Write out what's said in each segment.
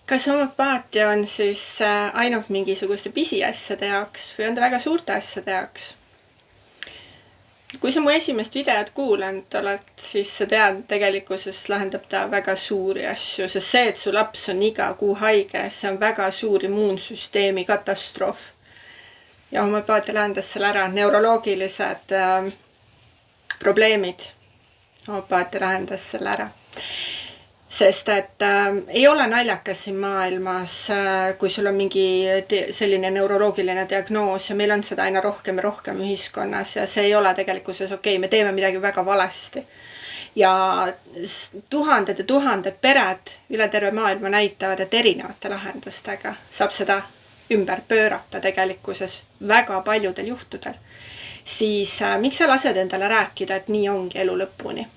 Kas homöopaatia on siis ainult mingisuguste pisiasjade jaoks või on ta väga suurte asjade jaoks? Kui sa mu esimest videot kuulanud oled, siis sa tead, tegelikkuses lahendab ta väga suuri asju, sest see, et su laps on iga kuu haige, see on väga suur immuunsüsteemi katastroof. Ja homöopaatia lahendas selle ära, neuroloogilised probleemid. Homöopaatia lahendas selle ära. Sest et ei ole naljakas siin maailmas, kui sul on mingi selline neuroloogiline diagnoos ja meil on seda aina rohkem ja rohkem ühiskonnas ja see ei ole tegelikkuses okei, me teeme midagi väga valesti. Ja tuhanded ja tuhanded pered üle terve maailma näitavad, et erinevate lahendustega saab seda ümber pöörata tegelikkuses väga paljudel juhtudel. Siis miks sa lased endale rääkida, et nii ongi elu lõpuni?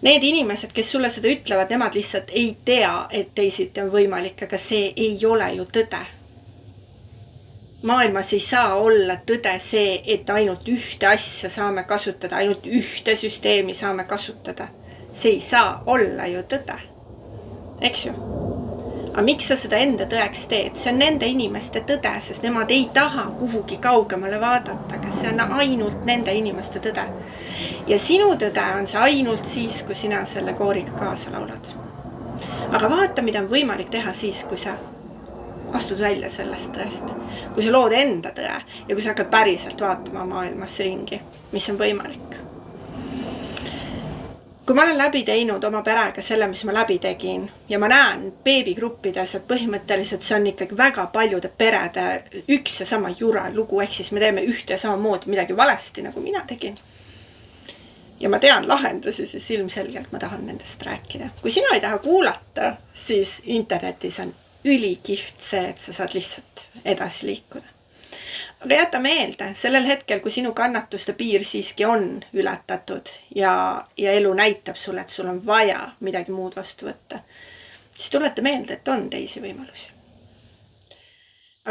Need inimesed, kes sulle seda ütlevad, nemad lihtsalt ei tea, et teisiti on võimalik, aga see ei ole ju tõde. Maailmas ei saa olla tõde see, et ainult ühte asja saame kasutada, ainult ühte süsteemi saame kasutada. See ei saa olla ju tõde. Eks ju? Aga miks sa seda enda tõeks teed? See on nende inimeste tõde, sest nemad ei taha kuhugi kaugemale vaadata, aga see on ainult nende inimeste tõde. Ja sinu tõde on see ainult siis, kui sina selle kooriga kaasa laulad. Aga vaata, mida on võimalik teha siis, kui sa astud välja sellest tõest. Kui sa lood enda tõe ja kui sa hakkad päriselt vaatama maailmas ringi, mis on võimalik. Kui ma olen läbi teinud oma perega selle, mis ma läbi tegin ja ma näen beebigruppides, et põhimõtteliselt see on ikkagi väga paljude perede üks ja sama jura lugu, ehk siis me teeme ühte ja samamoodi midagi valesti, nagu mina tegin. Ja ma tean lahendusi, siis ilmselgelt ma tahan nendest rääkida. Kui sina ei taha kuulata, siis internetis on ülikihvt see, et sa saad lihtsalt edasi liikuda. Aga jäta meelde, sellel hetkel, kui sinu kannatuste piir siiski on ületatud ja elu näitab sulle, et sul on vaja midagi muud vastu võtta, siis tuleta meelde, et on teisi võimalusi.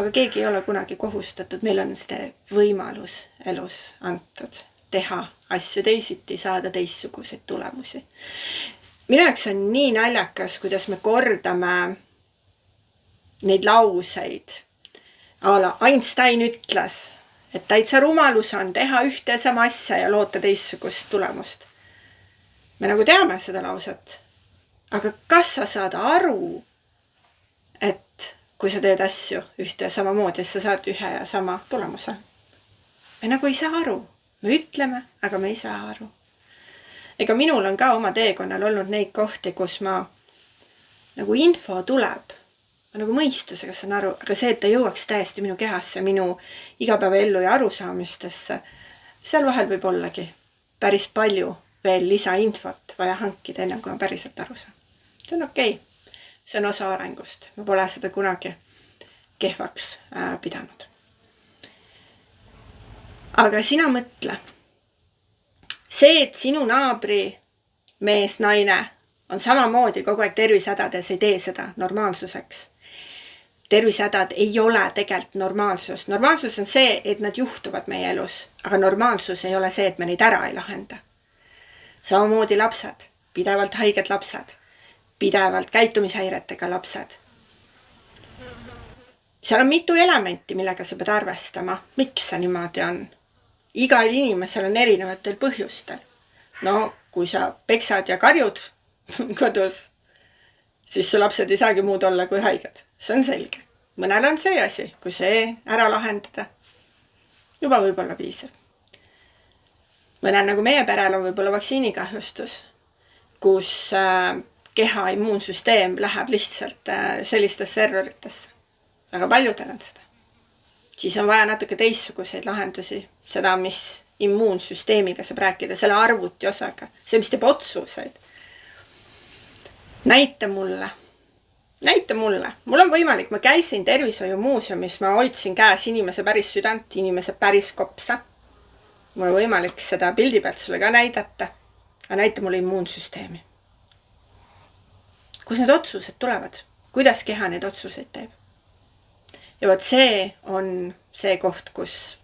Aga keegi ei ole kunagi kohustatud, meil on see võimalus elus antud. Teha asju teisiti, saada teistsuguseid tulemusi. Minu jaoks on nii naljakas, kuidas me kordame neid lauseid. Einstein ütles, et täitsa rumalus on teha ühte sama asja ja loota teistsugust tulemust. Me nagu teame seda lauset. Aga kas sa saad aru, et kui sa teed asju ühte ja sama moodi, siis sa saad ühe ja sama tulemuse? Me nagu ei saa aru. Me ütleme, aga me ei saa aru. Ega minul on ka oma teekonnal olnud neid kohti, kus ma nagu info tuleb. Ma nagu mõistusega saan aru, aga see, et ta jõuaks täiesti minu kehasse, minu igapäevaellu ja arusaamistesse, seal vahel võib ollagi päris palju veel lisainfot vaja hankida, enne kui ma päriselt aru saan. See on okei. See on osa arengust. Ma pole seda kunagi kehvaks pidanud. Aga sina mõtle, see, et sinu naabri mees, naine on samamoodi kogu aeg tervisehädades, ei tee seda normaalsuseks. Tervisehädad ei ole tegelikult normaalsus. Normaalsus on see, et nad juhtuvad meie elus, aga normaalsus ei ole see, et me neid ära ei lahenda. Samamoodi lapsed, pidevalt haiged lapsed, pidevalt käitumishäiretega lapsed. Seal on mitu elementi, millega sa pead arvestama. Miks see niimoodi on? Igal inimesel on erinevatel põhjustel. No, kui sa peksad ja karjud kodus, siis su lapsed ei saagi muud olla kui haiged. See on selge. Mõnel on see asi, kui see ära lahendada. Juba võib-olla piisab. Mõnel nagu meie perel on võib-olla vaktsiinikahjustus, kus keha immuunsüsteem läheb lihtsalt sellistesse erroritesse. Aga paljudel on seda. Siis on vaja natuke teistsuguseid lahendusi. Seda, mis immuunsüsteemiga saab rääkida, selle arvuti osaga. See, mis teeb otsuseid. Näita mulle. Mul on võimalik, ma käisin tervishoiumuuseumis, ma hoidsin käes inimese päris südant, inimese päris kopsa. Mul on võimalik seda pildi pealt sulle ka näidata. Aga näita mulle immuunsüsteemi. Kus need otsused tulevad? Kuidas keha need otsuseid teeb? Ja võt see on see koht, kus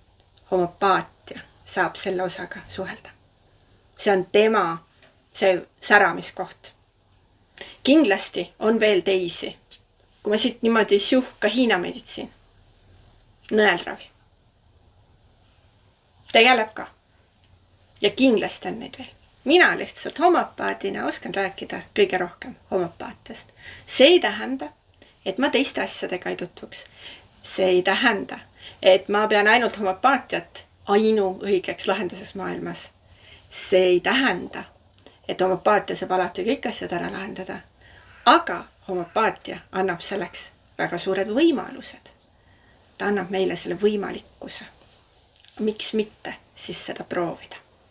homöopaatia saab selle osaga suhelda. See on tema see säramiskoht. kindlasti on veel teisi. Kui ma siit niimoodi ka Hiina meditsiin, nõelravi, tegeleb ka. Ja kindlasti on neid veel. Mina lihtsalt homopaadina oskan rääkida kõige rohkem homopaatiast. See ei tähenda, et ma teiste asjadega ei tutvuks. See ei tähenda, et ma pean ainult homopaatiat ainuõigeks lahenduses maailmas. See ei tähenda, et homopaatia saab alati kõik asjad ära lahendada. Aga homopaatia annab selleks väga suured võimalused. Ta annab meile selle võimalikkuse. Miks mitte siis seda proovida?